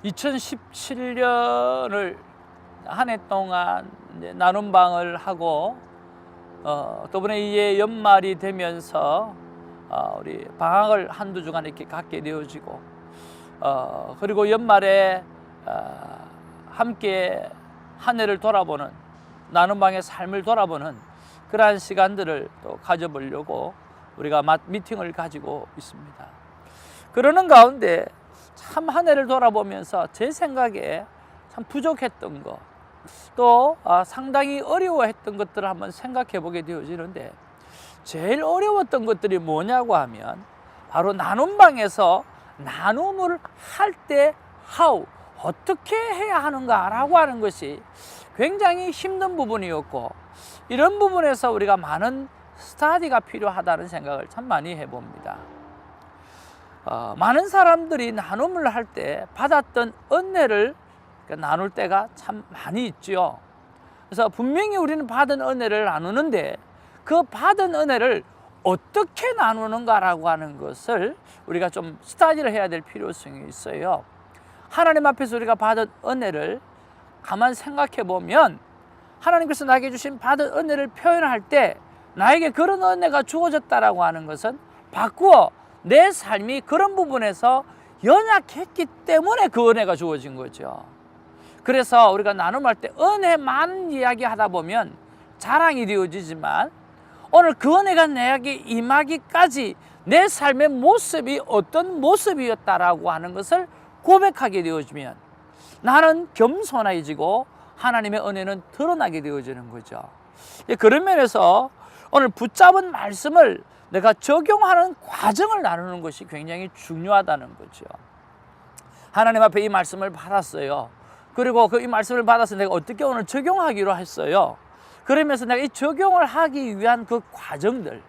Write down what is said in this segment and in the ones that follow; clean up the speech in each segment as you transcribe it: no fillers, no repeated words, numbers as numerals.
2017년을 한 해 동안 이제 나눔방을 하고 또 이번에 이제 연말이 되면서 우리 방학을 한두 주간 이렇게 갖게 되어지고 그리고 연말에 함께 한 해를 돌아보는 나눔방의 삶을 돌아보는 그러한 시간들을 또 가져보려고 우리가 미팅을 가지고 있습니다. 그러는 가운데 참 한 해를 돌아보면서 제 생각에 참 부족했던 것, 또 상당히 어려워했던 것들을 한번 생각해 보게 되어지는데, 제일 어려웠던 것들이 뭐냐고 하면 바로 나눔방에서 나눔을 할 때 어떻게 해야 하는가라고 하는 것이 굉장히 힘든 부분이었고, 이런 부분에서 우리가 많은 스터디가 필요하다는 생각을 참 많이 해봅니다. 많은 사람들이 나눔을 할 때 받았던 은혜를 나눌 때가 참 많이 있죠. 그래서 분명히 우리는 받은 은혜를 나누는데 그 받은 은혜를 어떻게 나누는가라고 하는 것을 우리가 좀 스터디를 해야 될 필요성이 있어요. 하나님 앞에서 우리가 받은 은혜를 가만 생각해 보면, 하나님께서 나에게 주신 받은 은혜를 표현할 때 나에게 그런 은혜가 주어졌다라고 하는 것은 바꾸어 내 삶이 그런 부분에서 연약했기 때문에 그 은혜가 주어진 거죠. 그래서 우리가 나눔할 때 은혜만 이야기하다 보면 자랑이 되어지지만, 오늘 그 은혜가 내게 임하기까지 내 삶의 모습이 어떤 모습이었다라고 하는 것을 고백하게 되어지면 나는 겸손해지고 하나님의 은혜는 드러나게 되어지는 거죠. 그런 면에서 오늘 붙잡은 말씀을 내가 적용하는 과정을 나누는 것이 굉장히 중요하다는 거죠. 하나님 앞에 이 말씀을 받았어요. 그리고 이 말씀을 받아서 내가 어떻게 오늘 적용하기로 했어요. 그러면서 내가 이 적용을 하기 위한 그 과정들,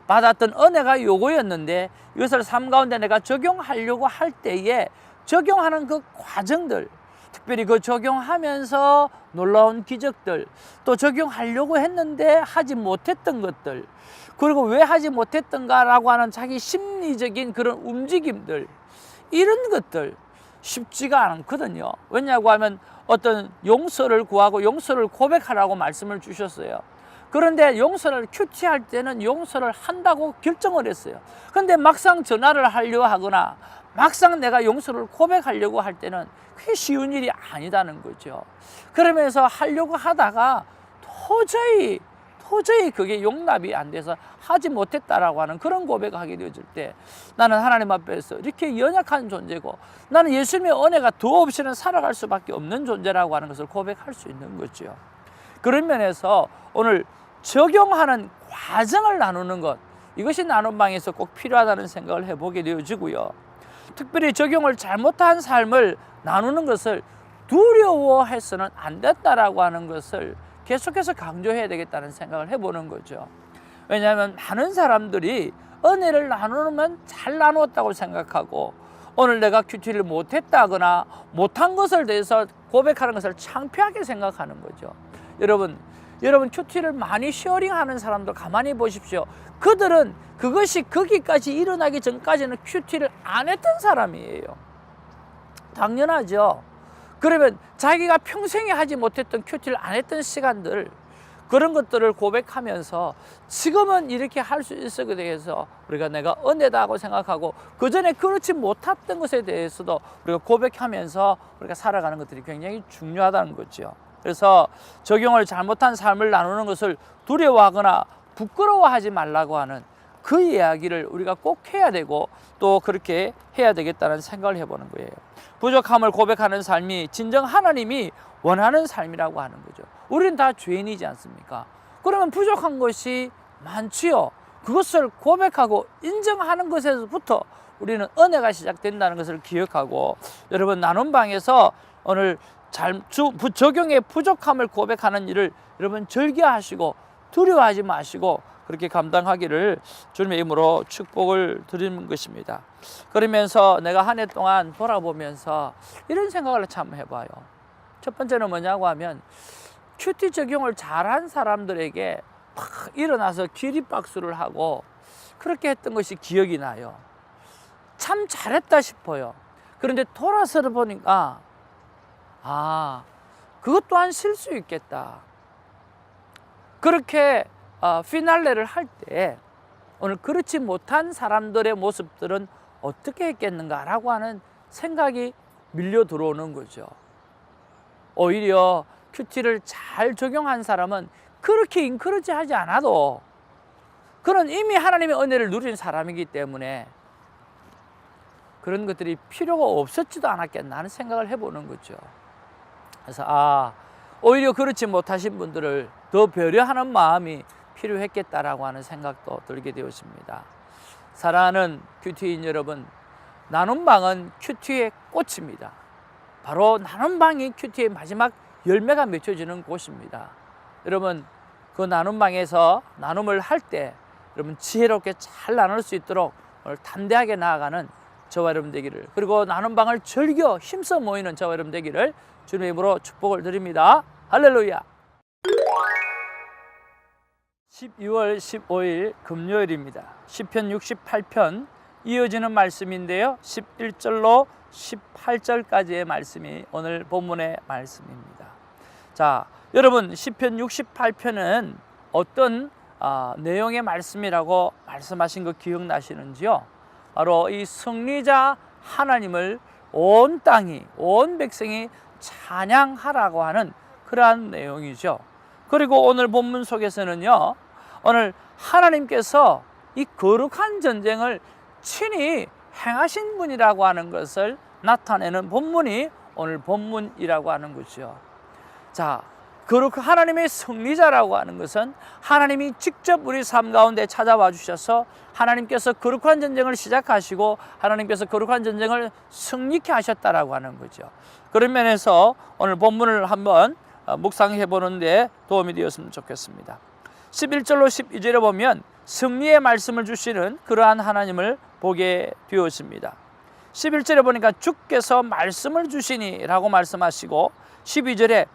받았던 은혜가 요거였는데 이것을 삶 가운데 내가 적용하려고 할 때에 적용하는 그 과정들, 특별히 그 적용하면서 놀라운 기적들, 또 적용하려고 했는데 하지 못했던 것들, 그리고 왜 하지 못했던가라고 하는 자기 심리적인 그런 움직임들, 이런 것들 쉽지가 않거든요. 왜냐고 하면 어떤 용서를 구하고 용서를 고백하라고 말씀을 주셨어요. 그런데 용서를 큐티할 때는 용서를 한다고 결정을 했어요. 그런데 막상 전화를 하려고 하거나 막상 내가 용서를 고백하려고 할 때는 그게 쉬운 일이 아니다는 거죠. 그러면서 하려고 하다가 도저히 그게 용납이 안 돼서 하지 못했다라고 하는 그런 고백을 하게 되어질 때, 나는 하나님 앞에서 이렇게 연약한 존재고 나는 예수님의 은혜가 더 없이는 살아갈 수밖에 없는 존재라고 하는 것을 고백할 수 있는 거죠. 그런 면에서 오늘 적용하는 과정을 나누는 것, 이것이 나눔방에서 꼭 필요하다는 생각을 해보게 되어지고요. 특별히 적용을 잘못한 삶을 나누는 것을 두려워해서는 안 된다라고 하는 것을 계속해서 강조해야 되겠다는 생각을 해보는 거죠. 왜냐하면 많은 사람들이 은혜를 나누면 잘 나누었다고 생각하고, 오늘 내가 큐티를 못했다거나 못한 것을 대해서 고백하는 것을 창피하게 생각하는 거죠. 여러분 큐티를 많이 쉐어링하는 사람들 가만히 보십시오. 그들은 그것이 거기까지 일어나기 전까지는 큐티를 안 했던 사람이에요. 당연하죠. 그러면 자기가 평생에 하지 못했던 큐티를 안 했던 시간들, 그런 것들을 고백하면서 지금은 이렇게 할 수 있게 돼서 우리가 내가 은혜다고 생각하고, 그 전에 그렇지 못했던 것에 대해서도 우리가 고백하면서 우리가 살아가는 것들이 굉장히 중요하다는 거죠. 그래서 적용을 잘못한 삶을 나누는 것을 두려워하거나 부끄러워하지 말라고 하는 그 이야기를 우리가 꼭 해야 되고, 또 그렇게 해야 되겠다는 생각을 해보는 거예요. 부족함을 고백하는 삶이 진정 하나님이 원하는 삶이라고 하는 거죠. 우리는 다 죄인이지 않습니까? 그러면 부족한 것이 많지요. 그것을 고백하고 인정하는 것에서부터 우리는 은혜가 시작된다는 것을 기억하고, 여러분 나눔방에서 오늘 적용의 부족함을 고백하는 일을 여러분 즐겨하시고 두려워하지 마시고 그렇게 감당하기를 주님의 이름으로 축복을 드리는 것입니다. 그러면서 내가 한 해 동안 돌아보면서 이런 생각을 참 해봐요. 첫 번째는 뭐냐고 하면, 큐티 적용을 잘한 사람들에게 막 일어나서 기립박수를 하고 그렇게 했던 것이 기억이 나요. 참 잘했다 싶어요. 그런데 돌아서 보니까 그것 또한 실수 있겠다. 그렇게 피날레를 할 때 오늘 그렇지 못한 사람들의 모습들은 어떻게 했겠는가라고 하는 생각이 밀려 들어오는 거죠. 오히려 큐티를 잘 적용한 사람은 그렇게 인커러지 하지 않아도 그는 이미 하나님의 은혜를 누린 사람이기 때문에 그런 것들이 필요가 없었지도 않았겠나 하는 생각을 해보는 거죠. 그래서 오히려 그렇지 못하신 분들을 더 배려하는 마음이 필요했겠다라고 하는 생각도 들게 되었습니다. 사랑하는 큐티인 여러분, 나눔방은 큐티의 꽃입니다. 바로 나눔방이 큐티의 마지막 열매가 맺혀지는 곳입니다. 여러분, 그 나눔방에서 나눔을 할 때 여러분 지혜롭게 잘 나눌 수 있도록 오늘 담대하게 나아가는 저와 여러분 되기를, 그리고 나눔방을 즐겨 힘써 모이는 저와 여러분 되기를 주님의 이름으로 축복을 드립니다. 할렐루야. 12월 15일 금요일입니다. 시편 68편 이어지는 말씀인데요, 11절로 18절까지의 말씀이 오늘 본문의 말씀입니다. 자, 여러분, 시편 68편은 어떤 내용의 말씀이라고 말씀하신 거 기억나시는지요? 바로 이 승리자 하나님을 온 땅이, 온 백성이 찬양하라고 하는 그러한 내용이죠. 그리고 오늘 본문 속에서는요, 오늘 하나님께서 이 거룩한 전쟁을 친히 행하신 분이라고 하는 것을 나타내는 본문이 오늘 본문이라고 하는 거죠. 자, 거룩한 하나님의 승리자라고 하는 것은 하나님이 직접 우리 삶 가운데 찾아와 주셔서 하나님께서 거룩한 전쟁을 시작하시고 하나님께서 거룩한 전쟁을 승리케 하셨다라고 하는 거죠. 그런 면에서 오늘 본문을 한번 묵상해 보는데 도움이 되었으면 좋겠습니다. 11절로 12절에 보면 승리의 말씀을 주시는 그러한 하나님을 보게 되었습니다. 11절에 보니까 주께서 말씀을 주시니 라고 말씀하시고, 12절에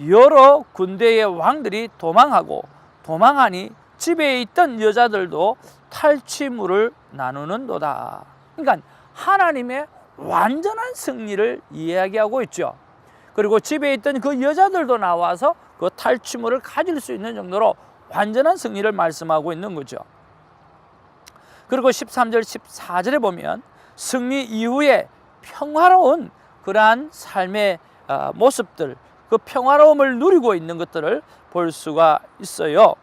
여러 군대의 왕들이 도망하니 집에 있던 여자들도 탈취물을 나누는도다. 그러니까 하나님의 완전한 승리를 이야기하고 있죠. 그리고 집에 있던 그 여자들도 나와서 그 탈취물을 가질 수 있는 정도로 완전한 승리를 말씀하고 있는 거죠. 그리고 13절 14절에 보면 승리 이후에 평화로운 그러한 삶의 모습들, 그 평화로움을 누리고 있는 것들을 볼 수가 있어요.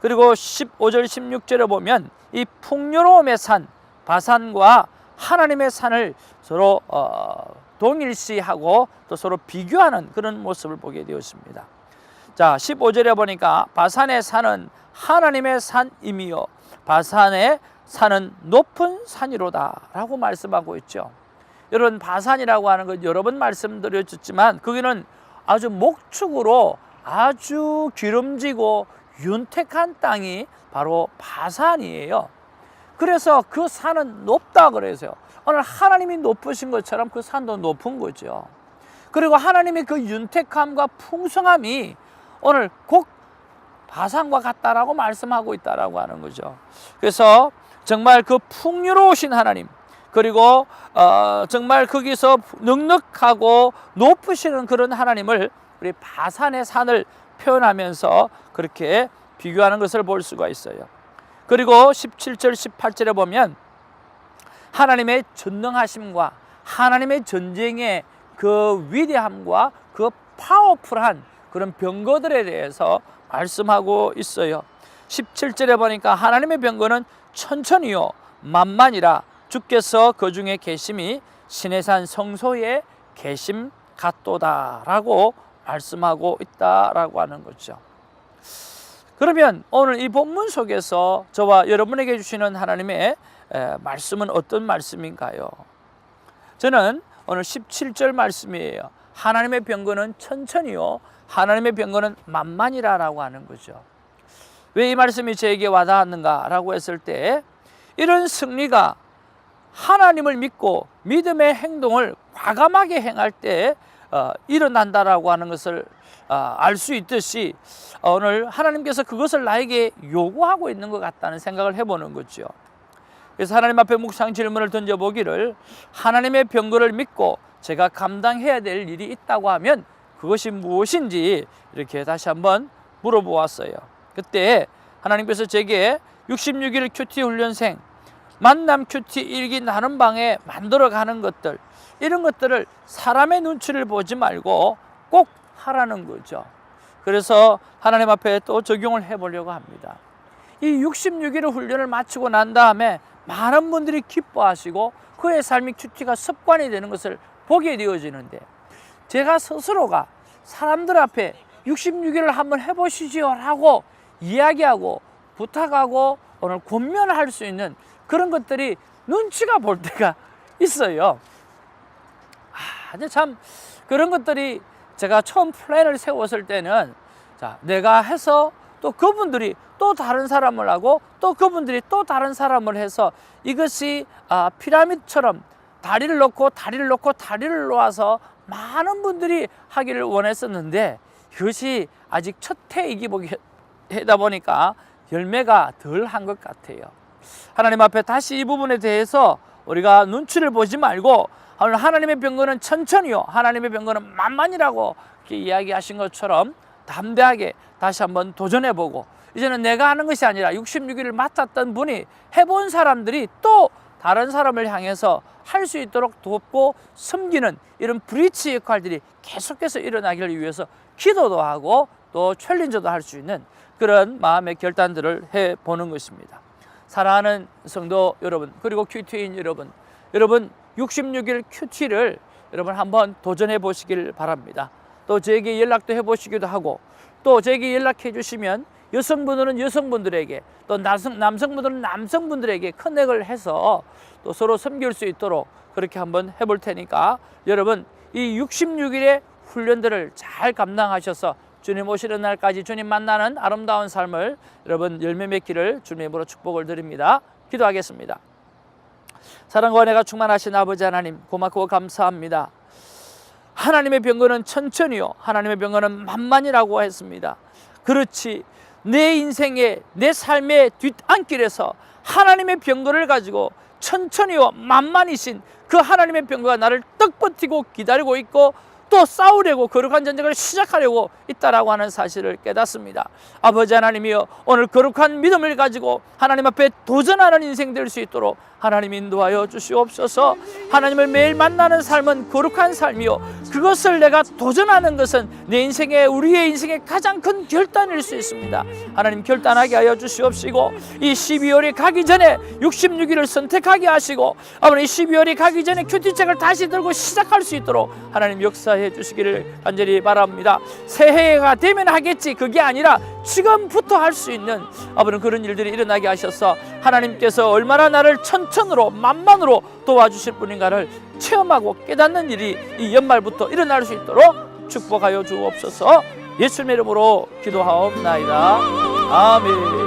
그리고 15절 16절에 보면 이 풍요로움의 산 바산과 하나님의 산을 서로 동일시하고 또 서로 비교하는 그런 모습을 보게 되었습니다. 자, 15절에 보니까 바산의 산은 하나님의 산이며 바산의 산은 높은 산이로다 라고 말씀하고 있죠. 여러분, 바산이라고 하는 것 여러 번 말씀드렸지만 거기는 아주 목축으로 아주 기름지고 윤택한 땅이 바로 바산이에요. 그래서 그 산은 높다 그래서요. 오늘 하나님이 높으신 것처럼 그 산도 높은 거죠. 그리고 하나님의 그 윤택함과 풍성함이 오늘 곧 바산과 같다라고 말씀하고 있다라고 하는 거죠. 그래서 정말 그 풍요로우신 하나님, 그리고 정말 거기서 넉넉하고 높으시는 그런 하나님을 우리 바산의 산을 표현하면서 그렇게 비교하는 것을 볼 수가 있어요. 그리고 17절 18절에 보면 하나님의 전능하심과 하나님의 전쟁의 그 위대함과 그 파워풀한 그런 병거들에 대해서 말씀하고 있어요. 17절에 보니까 하나님의 병거는 천천히요 만만이라 주께서 그 중에 계심이 시내산 성소에 계심 같도다 라고 말씀하고 있다라고 하는 거죠. 그러면 오늘 이 본문 속에서 저와 여러분에게 주시는 하나님의 말씀은 어떤 말씀인가요? 저는 오늘 17절 말씀이에요. 하나님의 병거는 천천히요 하나님의 병거는 만만이라고 하는 거죠. 왜 이 말씀이 저에게 와닿았는가 라고 했을 때, 이런 승리가 하나님을 믿고 믿음의 행동을 과감하게 행할 때 일어난다라고 하는 것을 알 수 있듯이 오늘 하나님께서 그것을 나에게 요구하고 있는 것 같다는 생각을 해보는 거죠. 그래서 하나님 앞에 묵상 질문을 던져보기를, 하나님의 병거를 믿고 제가 감당해야 될 일이 있다고 하면 그것이 무엇인지 이렇게 다시 한번 물어보았어요. 그때 하나님께서 제게 66일 큐티 훈련생, 만남 큐티 일기 나눈 방에 만들어가는 것들, 이런 것들을 사람의 눈치를 보지 말고 꼭 하라는 거죠. 그래서 하나님 앞에 또 적용을 해보려고 합니다. 이 66일의 훈련을 마치고 난 다음에 많은 분들이 기뻐하시고 그의 삶이 큐티가 습관이 되는 것을 보게 되어지는데, 제가 스스로가 사람들 앞에 66일을 한번 해보시지요 라고 이야기하고 부탁하고 오늘 권면할 수 있는 그런 것들이 눈치가 볼 때가 있어요. 근데 참 그런 것들이 제가 처음 플랜을 세웠을 때는, 자, 내가 해서 또 그분들이 또 다른 사람을 하고 또 그분들이 또 다른 사람을 해서 이것이 피라미드처럼 다리를 놓고 다리를 놓고 다리를 놓아서 많은 분들이 하기를 원했었는데, 그것이 아직 첫 해이다 보니까 열매가 덜 한 것 같아요. 하나님 앞에 다시 이 부분에 대해서 우리가 눈치를 보지 말고, 하나님의 병거는 천천히요, 하나님의 병거는 만만이라고 이렇게 이야기하신 것처럼 담대하게 다시 한번 도전해보고, 이제는 내가 하는 것이 아니라 66일을 맡았던 분이 해본 사람들이 또 다른 사람을 향해서 할 수 있도록 돕고 섬기는 이런 브리치 역할들이 계속해서 일어나기를 위해서 기도도 하고 또 챌린저도 할 수 있는 그런 마음의 결단들을 해보는 것입니다. 사랑하는 성도 여러분, 그리고 큐티인 여러분, 66일 큐티를 여러분 한번 도전해 보시길 바랍니다. 또 저에게 연락도 해 보시기도 하고, 또 저에게 연락해 주시면 여성분들은 여성분들에게, 또 남성분들은 남성분들에게 커넥을 해서 또 서로 섬길 수 있도록 그렇게 한번 해볼 테니까, 여러분 이 66일의 훈련들을 잘 감당하셔서 주님 오시는 날까지 주님 만나는 아름다운 삶을 여러분 열매 맺기를 주님으로 축복을 드립니다. 기도하겠습니다. 사랑과 은혜가 충만하신 아버지 하나님, 고맙고 감사합니다. 하나님의 병거는 천천히요, 하나님의 병거는 만만이라고 했습니다. 그렇지, 내 인생의, 내 삶의 뒷안길에서 하나님의 병거를 가지고 천천히요 만만이신 그 하나님의 병거가 나를 떡 버티고 기다리고 있고, 또 싸우려고 거룩한 전쟁을 시작하려고 있다라고 하는 사실을 깨닫습니다. 아버지 하나님이여, 오늘 거룩한 믿음을 가지고 하나님 앞에 도전하는 인생 될 수 있도록 하나님 인도하여 주시옵소서. 하나님을 매일 만나는 삶은 거룩한 삶이요, 그것을 내가 도전하는 것은 내 인생의, 우리의 인생의 가장 큰 결단일 수 있습니다. 하나님 결단하게 하여 주시옵시고, 이 12월이 가기 전에 66일을 선택하게 하시고, 아버지 12월이 가기 전에 큐티책을 다시 들고 시작할 수 있도록 하나님 역사해 주시기를 간절히 바랍니다. 새해가 되면 하겠지, 그게 아니라 지금부터 할 수 있는 아버지 그런 일들이 일어나게 하셔서 하나님께서 얼마나 나를 천천으로 만만으로 도와주실 분인가를 체험하고 깨닫는 일이 이 연말부터 일어날 수 있도록 축복하여 주옵소서. 예수님의 이름으로 기도하옵나이다. 아멘.